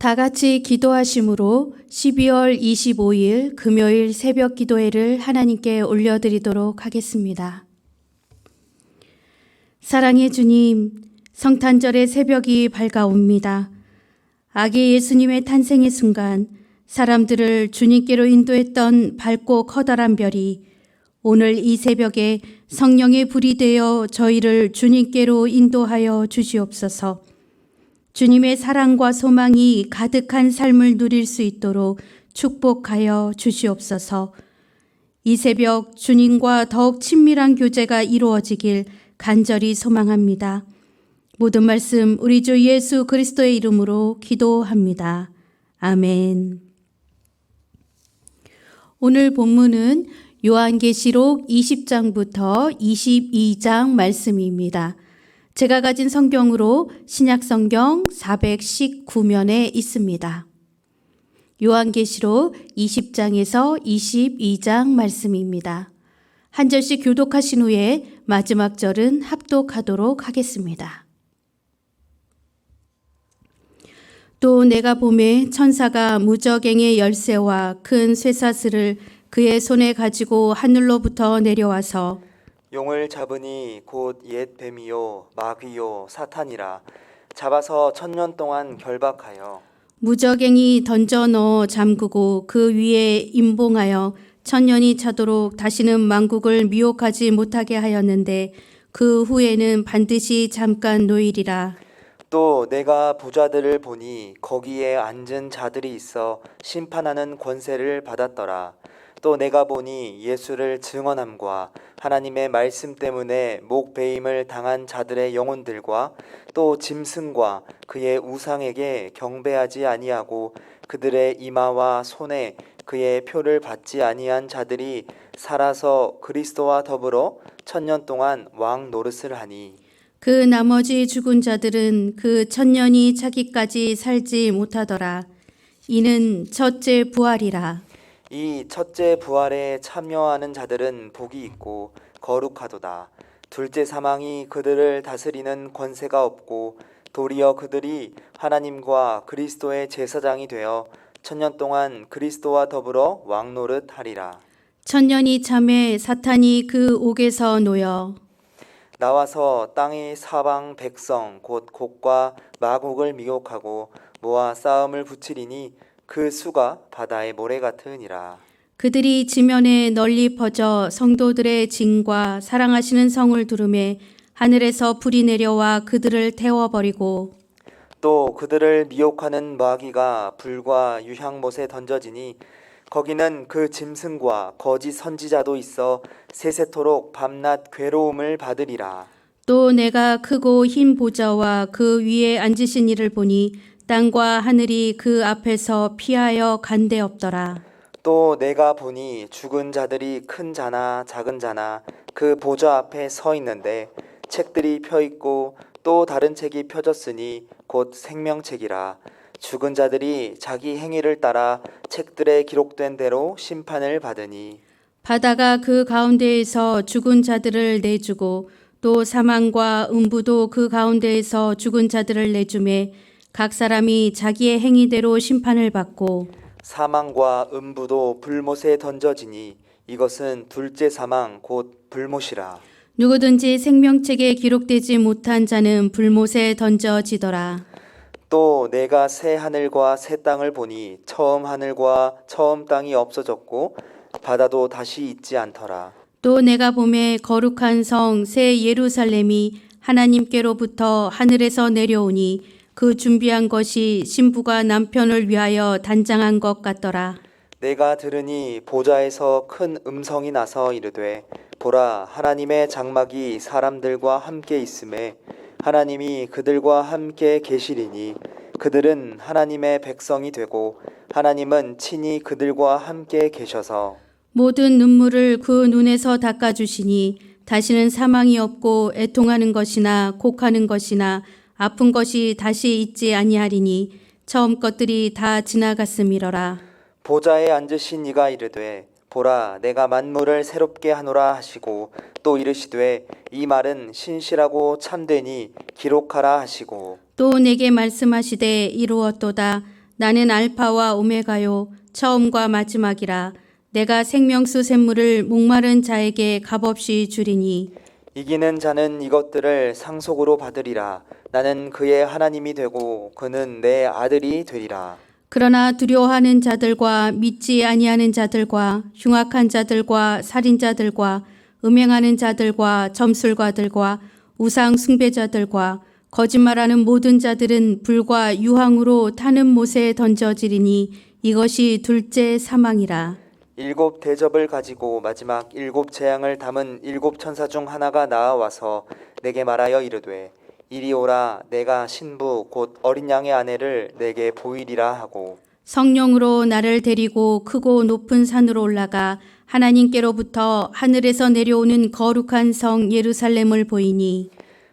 다 같이 기도하심으로 12월 25일 금요일 새벽 기도회를 하나님께 올려드리도록 하겠습니다. 사랑의 주님, 성탄절의 새벽이 밝아옵니다. 아기 예수님의 탄생의 순간 사람들을 주님께로 인도했던 밝고 커다란 별이 오늘 이 새벽에 성령의 불이 되어 저희를 주님께로 인도하여 주시옵소서. 주님의 사랑과 소망이 가득한 삶을 누릴 수 있도록 축복하여 주시옵소서. 이 새벽 주님과 더욱 친밀한 교제가 이루어지길 간절히 소망합니다. 모든 말씀 우리 주 예수 그리스도의 이름으로 기도합니다. 아멘. 오늘 본문은 요한계시록 20장부터 22장 말씀입니다. 제가 가진 성경으로 신약성경 419면에 있습니다. 요한계시록 20장에서 22장 말씀입니다. 한 절씩 교독하신 후에 마지막 절은 합독하도록 하겠습니다. 또 내가 보매 천사가 무저갱의 열쇠와 큰 쇠사슬을 그의 손에 가지고 하늘로부터 내려와서 용을 잡으니 곧 옛 뱀이요 마귀요 사탄이라 잡아서 1000년 동안 결박하여 무저갱이 던져 넣어 잠그고 그 위에 임봉하여 1000년이 차도록 다시는 만국을 미혹하지 못하게 하였는데 그 후에는 반드시 잠깐 노일이라. 또 내가 부자들을 보니 거기에 앉은 자들이 있어 심판하는 권세를 받았더라. 또 내가 보니 예수를 증언함과 하나님의 말씀 때문에 목베임을 당한 자들의 영혼들과 또 짐승과 그의 우상에게 경배하지 아니하고 그들의 이마와 손에 그의 표를 받지 아니한 자들이 살아서 그리스도와 더불어 1000년 동안 왕 노릇을 하니 그 나머지 죽은 자들은 그 1000년이 차기까지 살지 못하더라. 이는 첫째 부활이라. 이 첫째 부활에 참여하는 자들은 복이 있고 거룩하도다. 둘째 사망이 그들을 다스리는 권세가 없고 도리어 그들이 하나님과 그리스도의 제사장이 되어 1000년 동안 그리스도와 더불어 왕노릇 하리라. 1000년이 참에 사탄이 그 옥에서 놓여 나와서 땅의 사방 백성 곧 곡과 마곡을 미혹하고 모아 싸움을 붙이리니 그 수가 바다의 모래 같으니라. 그들이 지면에 널리 퍼져 성도들의 징과 사랑하시는 성을 두르매 하늘에서 불이 내려와 그들을 태워버리고 또 그들을 미혹하는 마귀가 불과 유향못에 던져지니 거기는 그 짐승과 거짓 선지자도 있어 세세토록 밤낮 괴로움을 받으리라. 또 내가 크고 흰 보좌와 그 위에 앉으신 이를 보니 땅과 하늘이 그 앞에서 피하여 간데 없더라. 또 내가 보니 죽은 자들이 큰 자나 작은 자나 그 보좌 앞에 서 있는데 책들이 펴 있고 또 다른 책이 펴졌으니 곧 생명책이라. 죽은 자들이 자기 행위를 따라 책들에 기록된 대로 심판을 받으니 바다가 그 가운데에서 죽은 자들을 내주고 또 사망과 음부도 그 가운데에서 죽은 자들을 내주매 각 사람이 자기의 행위대로 심판을 받고 사망과 음부도 불못에 던져지니 이것은 둘째 사망 곧 불못이라. 누구든지 생명책에 기록되지 못한 자는 불못에 던져지더라. 또 내가 새 하늘과 새 땅을 보니 처음 하늘과 처음 땅이 없어졌고 바다도 다시 있지 않더라. 또 내가 보매 거룩한 성 새 예루살렘이 하나님께로부터 하늘에서 내려오니 그 준비한 것이 신부가 남편을 위하여 단장한 것 같더라. 내가 들으니 보좌에서 큰 음성이 나서 이르되 보라 하나님의 장막이 사람들과 함께 있음에 하나님이 그들과 함께 계시리니 그들은 하나님의 백성이 되고 하나님은 친히 그들과 함께 계셔서 모든 눈물을 그 눈에서 닦아주시니 다시는 사망이 없고 애통하는 것이나 곡하는 것이나 아픈 것이 다시 있지 아니하리니 처음 것들이 다 지나갔음이러라. 보좌에 앉으신 이가 이르되 보라 내가 만물을 새롭게 하노라 하시고 또 이르시되 이 말은 신실하고 참되니 기록하라 하시고 또 내게 말씀하시되 이루었도다. 나는 알파와 오메가요 처음과 마지막이라. 내가 생명수 샘물을 목마른 자에게 값없이 주리니 이기는 자는 이것들을 상속으로 받으리라. 나는 그의 하나님이 되고 그는 내 아들이 되리라. 그러나 두려워하는 자들과 믿지 아니하는 자들과 흉악한 자들과 살인자들과 음행하는 자들과 점술가들과 우상 숭배자들과 거짓말하는 모든 자들은 불과 유황으로 타는 못에 던져지리니 이것이 둘째 사망이라. 7 대접을 가지고 마지막 7 재앙을 담은 7 천사 중 하나가 나와서 내게 말하여 이르되 이리 오라. 내가 신부 곧 어린 양의 아내를 내게 보이리라 하고 성령으로 나를 데리고 크고 높은 산으로 올라가 하나님께로부터 하늘에서 내려오는 거룩한 성 예루살렘을 보이니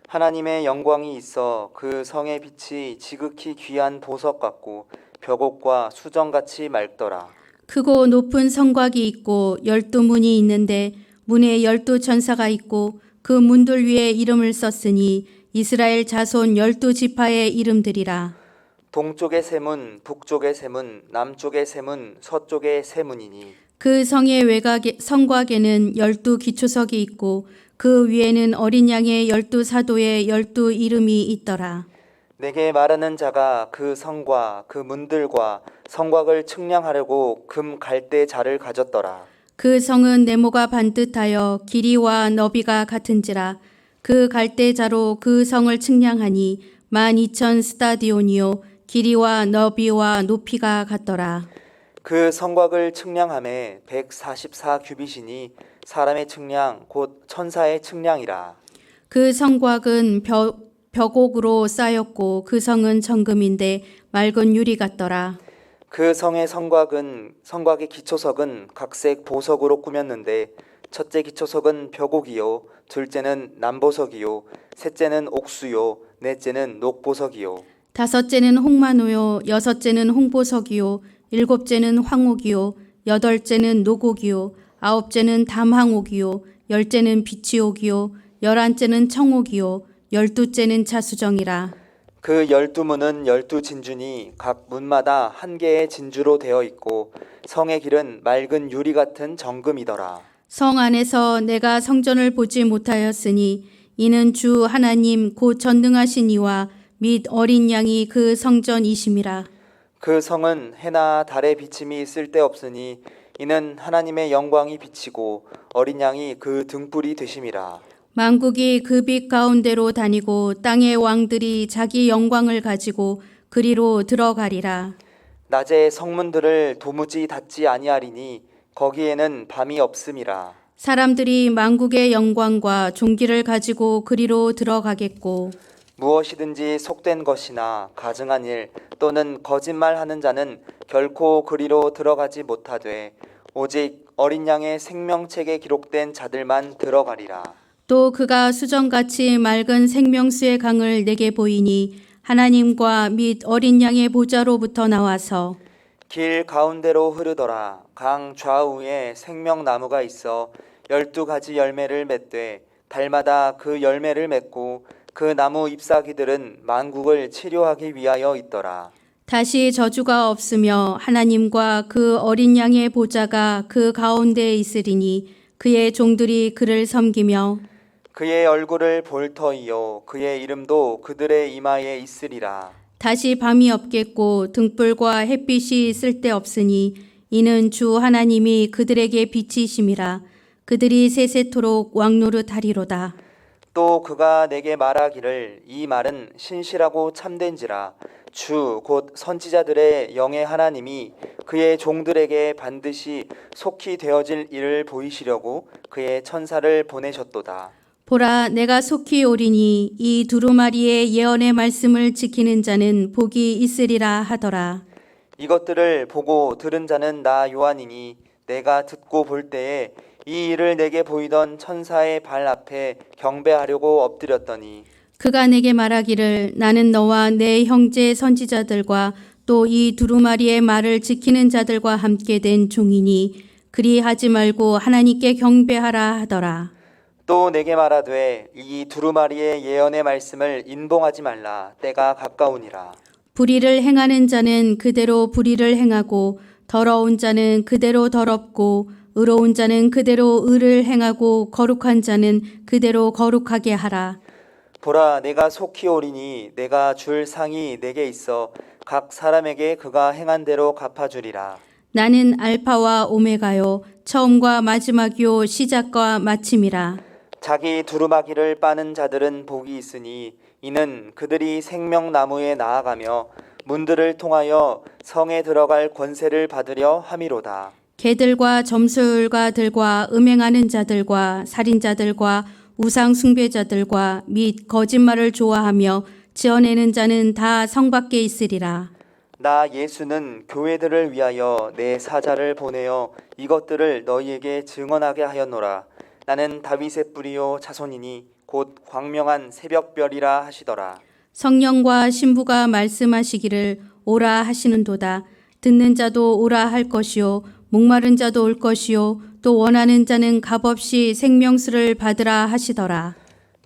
하나님의 영광이 있어 그 성의 빛이 지극히 귀한 보석 같고 벽옥과 수정같이 맑더라. 크고 높은 성곽이 있고 12문이 있는데 문에 12천사가 있고 그 문들 위에 이름을 썼으니 이스라엘 자손 12지파의 이름들이라. 동쪽의 세 문, 북쪽의 세 문, 남쪽의 세 문, 서쪽의 세 문이니 그 성의 성곽에는 12기초석이 있고 그 위에는 어린 양의 12사도의 12 이름이 있더라. 내게 말하는 자가 그 성과 그 문들과 성곽을 측량하려고 금 갈대 자를 가졌더라. 그 성은 네모가 반듯하여 길이와 너비가 같은지라. 그 갈대자로 그 성을 측량하니 12,000 스타디온이요 길이와 너비와 높이가 같더라. 그 성곽을 측량함에 144 규빗이니 사람의 측량 곧 천사의 측량이라. 그 성곽은 벽옥으로 쌓였고 그 성은 정금인데 맑은 유리 같더라. 그 성의 성곽의 기초석은 각색 보석으로 꾸몄는데 첫째 기초석은 벽옥이요 둘째는 남보석이요 셋째는 옥수요 넷째는 녹보석이요 다섯째는 홍마노요 여섯째는 홍보석이요 일곱째는 황옥이요 여덟째는 녹옥이요 아홉째는 담항옥이요 열째는 비치옥이요 열한째는 청옥이요 열두째는 차수정이라. 그 12문은 12진주니 각 문마다 한 개의 진주로 되어 있고 성의 길은 맑은 유리 같은 정금이더라. 성 안에서 내가 성전을 보지 못하였으니 이는 주 하나님 곧 전능하신 이와 및 어린 양이 그 성전이심이라. 그 성은 해나 달의 비침이 쓸데없으니 이는 하나님의 영광이 비치고 어린 양이 그 등불이 되심이라. 만국이 그 빛 가운데로 다니고 땅의 왕들이 자기 영광을 가지고 그리로 들어가리라. 낮에 성문들을 도무지 닫지 아니하리니 거기에는 밤이 없음이라. 사람들이 만국의 영광과 존귀를 가지고 그리로 들어가겠고 무엇이든지 속된 것이나 가증한 일 또는 거짓말하는 자는 결코 그리로 들어가지 못하되 오직 어린 양의 생명책에 기록된 자들만 들어가리라. 또 그가 수정같이 맑은 생명수의 강을 내게 보이니 하나님과 및 어린 양의 보좌로부터 나와서 길 가운데로 흐르더라. 강 좌우에 생명나무가 있어 12가지 열매를 맺되 달마다 그 열매를 맺고 그 나무 잎사귀들은 만국을 치료하기 위하여 있더라. 다시 저주가 없으며 하나님과 그 어린 양의 보좌가 그 가운데에 있으리니 그의 종들이 그를 섬기며 그의 얼굴을 볼 터이요 그의 이름도 그들의 이마에 있으리라. 다시 밤이 없겠고 등불과 햇빛이 쓸데없으니 이는 주 하나님이 그들에게 빛이심이라. 그들이 세세토록 왕노릇하리로다. 또 그가 내게 말하기를 이 말은 신실하고 참된지라. 주 곧 선지자들의 영의 하나님이 그의 종들에게 반드시 속히 되어질 일을 보이시려고 그의 천사를 보내셨도다. 보라, 내가 속히 오리니 이 두루마리의 예언의 말씀을 지키는 자는 복이 있으리라 하더라. 이것들을 보고 들은 자는 나 요한이니 내가 듣고 볼 때에 이 일을 내게 보이던 천사의 발 앞에 경배하려고 엎드렸더니 그가 내게 말하기를 나는 너와 내 형제 선지자들과 또 이 두루마리의 말을 지키는 자들과 함께 된 종이니 그리하지 말고 하나님께 경배하라 하더라. 또 내게 말하되 이 두루마리의 예언의 말씀을 인봉하지 말라. 때가 가까우니라. 불의를 행하는 자는 그대로 불의를 행하고 더러운 자는 그대로 더럽고 의로운 자는 그대로 의를 행하고 거룩한 자는 그대로 거룩하게 하라. 보라, 내가 속히 오리니 내가 줄 상이 내게 있어 각 사람에게 그가 행한 대로 갚아주리라. 나는 알파와 오메가요 처음과 마지막이요 시작과 마침이라. 자기 두루마기를 빠는 자들은 복이 있으니 이는 그들이 생명나무에 나아가며 문들을 통하여 성에 들어갈 권세를 받으려 함이로다. 개들과 점술가들과 음행하는 자들과 살인자들과 우상 숭배자들과 및 거짓말을 좋아하며 지어내는 자는 다 성 밖에 있으리라. 나 예수는 교회들을 위하여 내 사자를 보내어 이것들을 너희에게 증언하게 하였노라. 나는 다윗의 뿌리요 자손이니 곧 광명한 새벽별이라 하시더라. 성령과 신부가 말씀하시기를 오라 하시는도다. 듣는 자도 오라 할 것이요 목마른 자도 올 것이요 또 원하는 자는 값없이 생명수를 받으라 하시더라.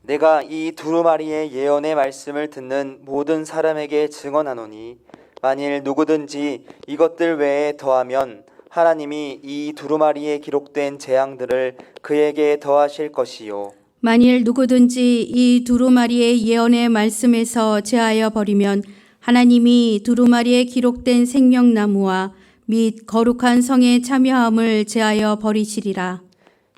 내가 이 두루마리의 예언의 말씀을 듣는 모든 사람에게 증언하노니 만일 누구든지 이것들 외에 더하면 하나님이 이 두루마리에 기록된 재앙들을 그에게 더하실 것이요. 만일 누구든지 이 두루마리의 예언의 말씀에서 제하여 버리면 하나님이 두루마리에 기록된 생명나무와 및 거룩한 성의 참여함을 제하여 버리시리라.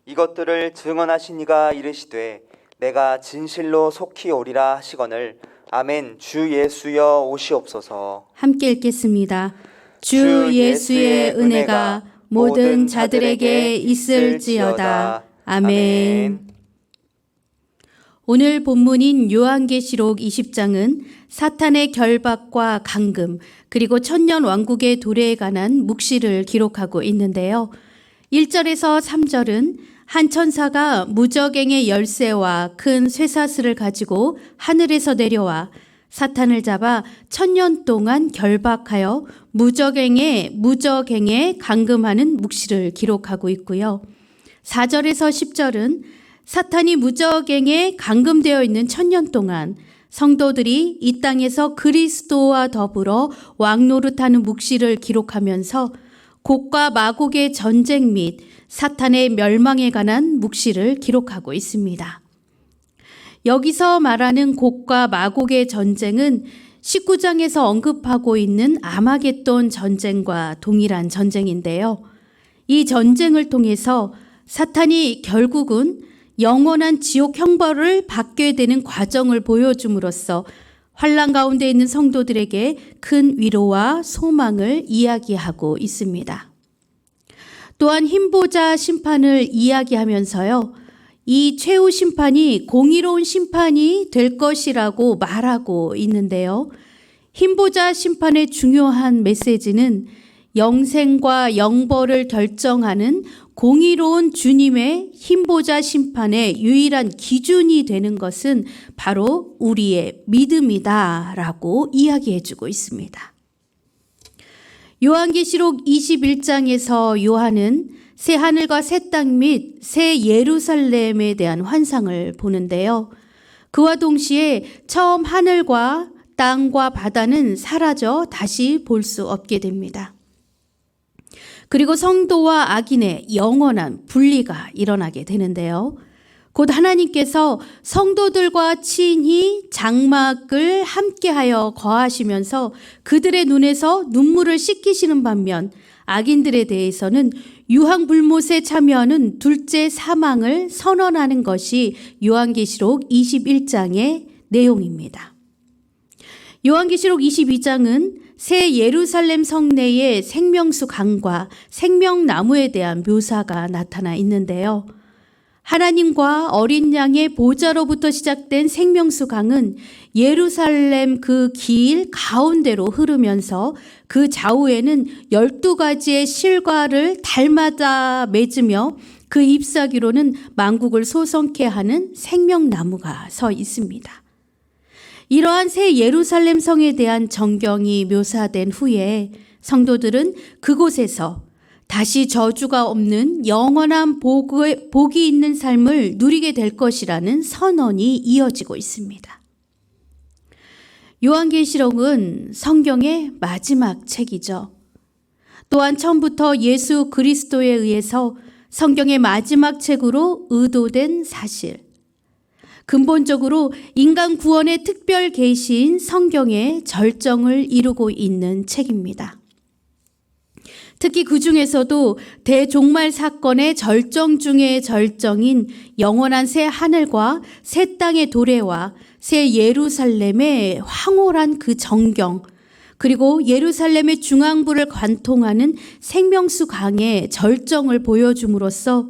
이것들을 증언하신 이가 이르시되 내가 진실로 속히 오리라 하시거늘 아멘. 주 예수여 오시옵소서. 함께 읽겠습니다. 주 예수의 은혜가 모든 자들에게 있을지어다. 아멘. 오늘 본문인 요한계시록 20장은 사탄의 결박과 감금 그리고 천년 왕국의 도래에 관한 묵시를 기록하고 있는데요. 1절에서 3절은 한 천사가 무저갱의 열쇠와 큰 쇠사슬을 가지고 하늘에서 내려와 사탄을 잡아 천년 동안 결박하여 무저갱에 감금하는 묵시를 기록하고 있고요. 4절에서 10절은 사탄이 무저갱에 감금되어 있는 천년 동안 성도들이 이 땅에서 그리스도와 더불어 왕노릇하는 묵시를 기록하면서 곡과 마곡의 전쟁 및 사탄의 멸망에 관한 묵시를 기록하고 있습니다. 여기서 말하는 곡과 마곡의 전쟁은 19장에서 언급하고 있는 아마겟돈 전쟁과 동일한 전쟁인데요. 이 전쟁을 통해서 사탄이 결국은 영원한 지옥 형벌을 받게 되는 과정을 보여줌으로써 환난 가운데 있는 성도들에게 큰 위로와 소망을 이야기하고 있습니다. 또한 흰보자 심판을 이야기하면서요. 이 최후 심판이 공의로운 심판이 될 것이라고 말하고 있는데요. 흰보자 심판의 중요한 메시지는 영생과 영벌을 결정하는 공의로운 주님의 흰보자 심판의 유일한 기준이 되는 것은 바로 우리의 믿음이다라고 이야기해주고 있습니다. 요한계시록 21장에서 요한은 새 하늘과 새 땅 및 새 예루살렘에 대한 환상을 보는데요. 그와 동시에 처음 하늘과 땅과 바다는 사라져 다시 볼 수 없게 됩니다. 그리고 성도와 악인의 영원한 분리가 일어나게 되는데요. 곧 하나님께서 성도들과 친히 장막을 함께하여 거하시면서 그들의 눈에서 눈물을 씻기시는 반면 악인들에 대해서는 유황불못에 참여하는 둘째 사망을 선언하는 것이 요한계시록 21장의 내용입니다. 요한계시록 22장은 새 예루살렘 성내의 생명수 강과 생명나무에 대한 묘사가 나타나 있는데요. 하나님과 어린 양의 보좌로부터 시작된 생명수 강은 예루살렘 그 길 가운데로 흐르면서 그 좌우에는 12가지의 실과를 달마다 맺으며 그 잎사귀로는 만국을 소성케 하는 생명나무가 서 있습니다. 이러한 새 예루살렘 성에 대한 전경이 묘사된 후에 성도들은 그곳에서 다시 저주가 없는 영원한 복이 있는 삶을 누리게 될 것이라는 선언이 이어지고 있습니다. 요한계시록은 성경의 마지막 책이죠. 또한 처음부터 예수 그리스도에 의해서 성경의 마지막 책으로 의도된 사실. 근본적으로 인간 구원의 특별 계시인 성경의 절정을 이루고 있는 책입니다. 특히 그 중에서도 대종말 사건의 절정 중의 절정인 영원한 새 하늘과 새 땅의 도래와 새 예루살렘의 황홀한 그 정경, 그리고 예루살렘의 중앙부를 관통하는 생명수 강의 절정을 보여줌으로써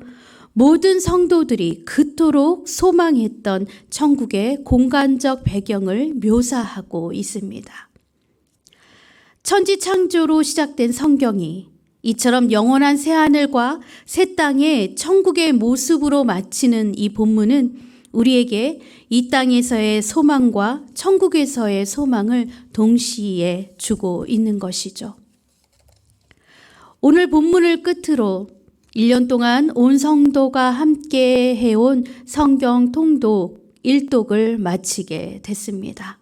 모든 성도들이 그토록 소망했던 천국의 공간적 배경을 묘사하고 있습니다. 천지 창조로 시작된 성경이 이처럼 영원한 새하늘과 새 땅의 천국의 모습으로 마치는 이 본문은 우리에게 이 땅에서의 소망과 천국에서의 소망을 동시에 주고 있는 것이죠. 오늘 본문을 끝으로 1년 동안 온 성도가 함께 해온 성경 통독 1독을 마치게 됐습니다.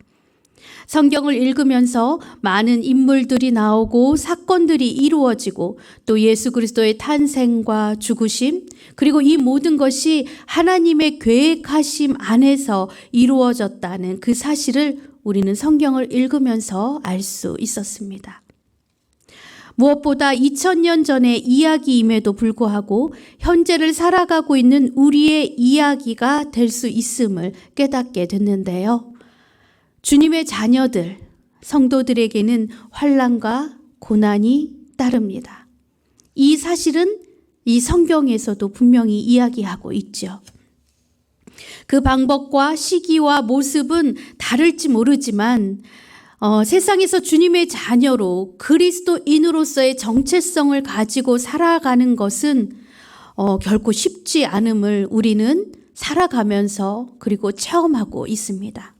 성경을 읽으면서 많은 인물들이 나오고 사건들이 이루어지고 또 예수 그리스도의 탄생과 죽으심, 그리고 이 모든 것이 하나님의 계획하심 안에서 이루어졌다는 그 사실을 우리는 성경을 읽으면서 알 수 있었습니다. 무엇보다 2000년 전의 이야기임에도 불구하고 현재를 살아가고 있는 우리의 이야기가 될 수 있음을 깨닫게 됐는데요. 주님의 자녀들, 성도들에게는 환난과 고난이 따릅니다. 이 사실은 이 성경에서도 분명히 이야기하고 있죠. 그 방법과 시기와 모습은 다를지 모르지만 세상에서 주님의 자녀로 그리스도인으로서의 정체성을 가지고 살아가는 것은 결코 쉽지 않음을 우리는 살아가면서 그리고 체험하고 있습니다.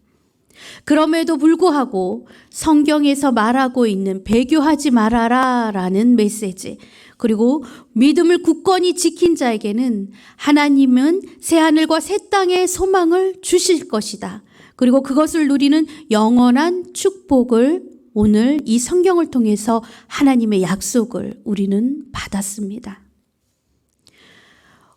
그럼에도 불구하고 성경에서 말하고 있는 배교하지 말아라 라는 메시지, 그리고 믿음을 굳건히 지킨 자에게는 하나님은 새하늘과 새 땅의 소망을 주실 것이다. 그리고 그것을 누리는 영원한 축복을 오늘 이 성경을 통해서 하나님의 약속을 우리는 받았습니다.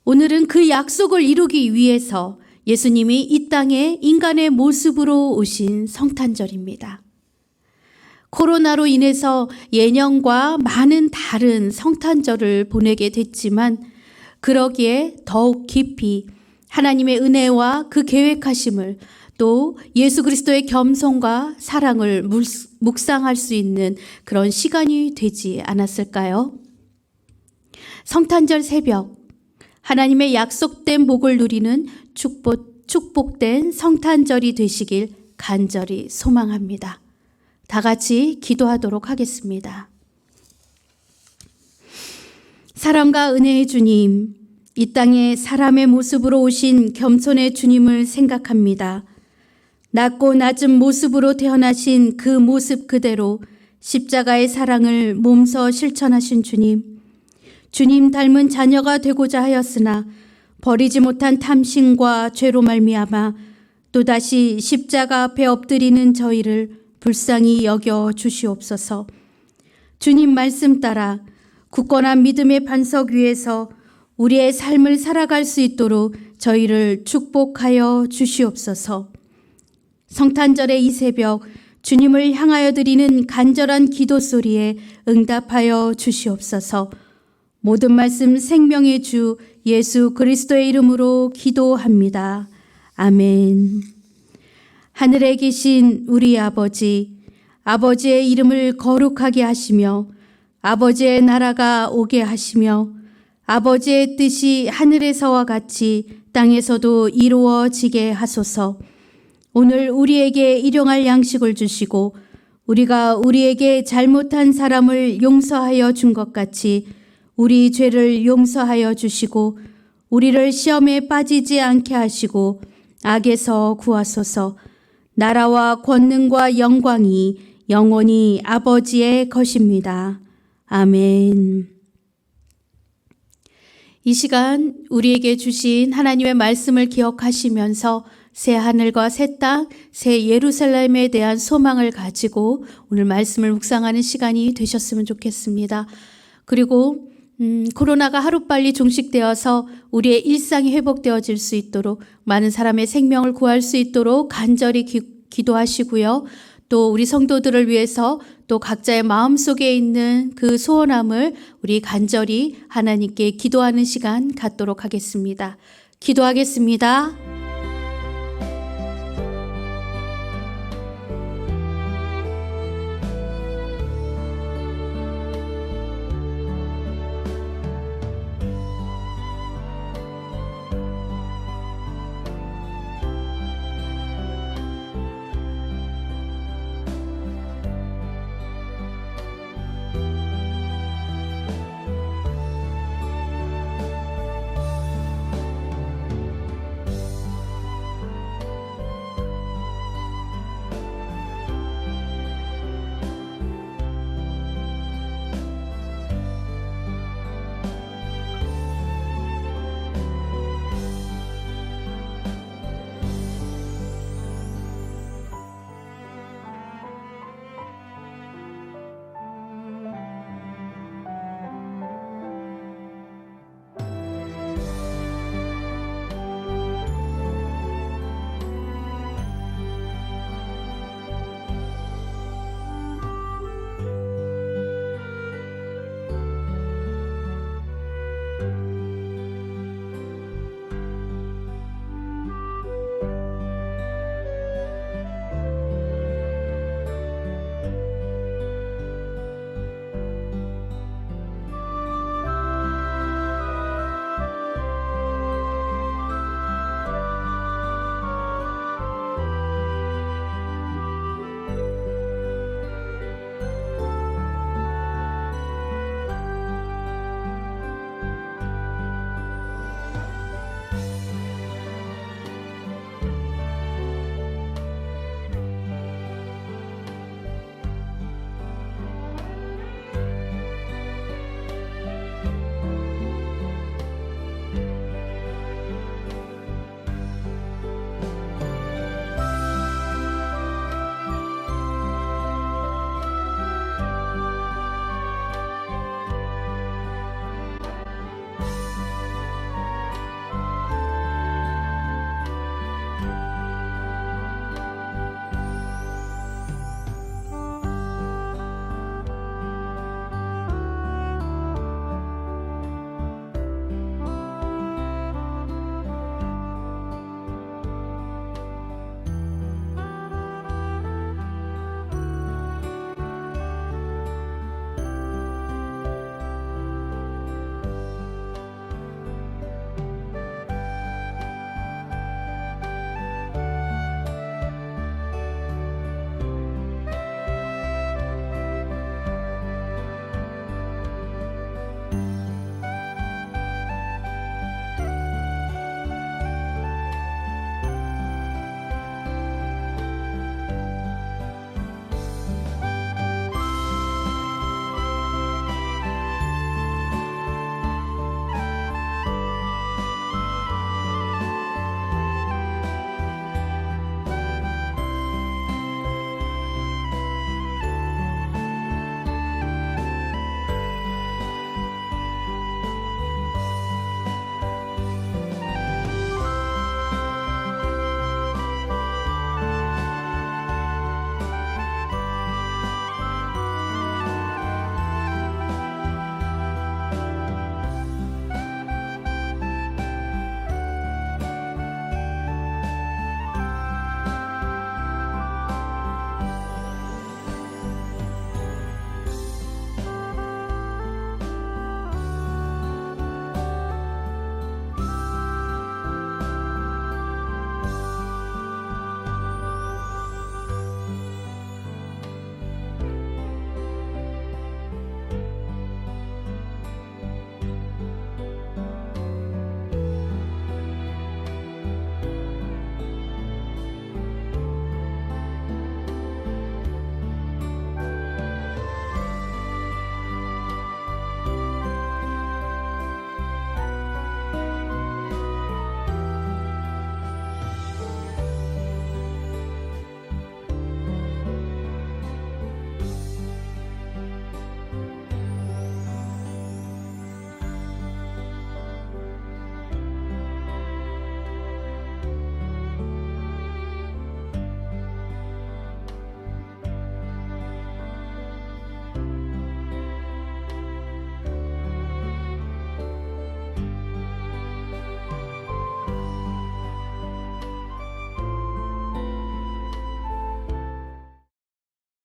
오늘은 그 약속을 이루기 위해서 예수님이 이 땅에 인간의 모습으로 오신 성탄절입니다. 코로나로 인해서 예년과 많은 다른 성탄절을 보내게 됐지만 그러기에 더욱 깊이 하나님의 은혜와 그 계획하심을 또 예수 그리스도의 겸손과 사랑을 묵상할 수 있는 그런 시간이 되지 않았을까요? 성탄절 새벽, 하나님의 약속된 복을 누리는 축복된 성탄절이 되시길 간절히 소망합니다. 다 같이 기도하도록 하겠습니다. 사랑과 은혜의 주님, 이 땅에 사람의 모습으로 오신 겸손의 주님을 생각합니다. 낮고 낮은 모습으로 태어나신 그 모습 그대로 십자가의 사랑을 몸소 실천하신 주님, 주님 닮은 자녀가 되고자 하였으나 버리지 못한 탐심과 죄로 말미암아 또다시 십자가 앞에 엎드리는 저희를 불쌍히 여겨 주시옵소서. 주님 말씀 따라 굳건한 믿음의 반석 위에서 우리의 삶을 살아갈 수 있도록 저희를 축복하여 주시옵소서. 성탄절의 이 새벽 주님을 향하여 드리는 간절한 기도 소리에 응답하여 주시옵소서. 모든 말씀 생명의 주 예수 그리스도의 이름으로 기도합니다. 아멘. 하늘에 계신 우리 아버지, 아버지의 이름을 거룩하게 하시며 아버지의 나라가 오게 하시며 아버지의 뜻이 하늘에서와 같이 땅에서도 이루어지게 하소서. 오늘 우리에게 일용할 양식을 주시고 우리가 우리에게 잘못한 사람을 용서하여 준 것 같이 우리 죄를 용서하여 주시고 우리를 시험에 빠지지 않게 하시고 악에서 구하소서. 나라와 권능과 영광이 영원히 아버지의 것입니다. 아멘. 이 시간 우리에게 주신 하나님의 말씀을 기억하시면서 새 하늘과 새 땅, 새 예루살렘에 대한 소망을 가지고 오늘 말씀을 묵상하는 시간이 되셨으면 좋겠습니다. 그리고 코로나가 하루빨리 종식되어서 우리의 일상이 회복되어질 수 있도록, 많은 사람의 생명을 구할 수 있도록 간절히 기도하시고요. 또 우리 성도들을 위해서 또 각자의 마음속에 있는 그 소원함을 우리 간절히 하나님께 기도하는 시간 갖도록 하겠습니다. 기도하겠습니다.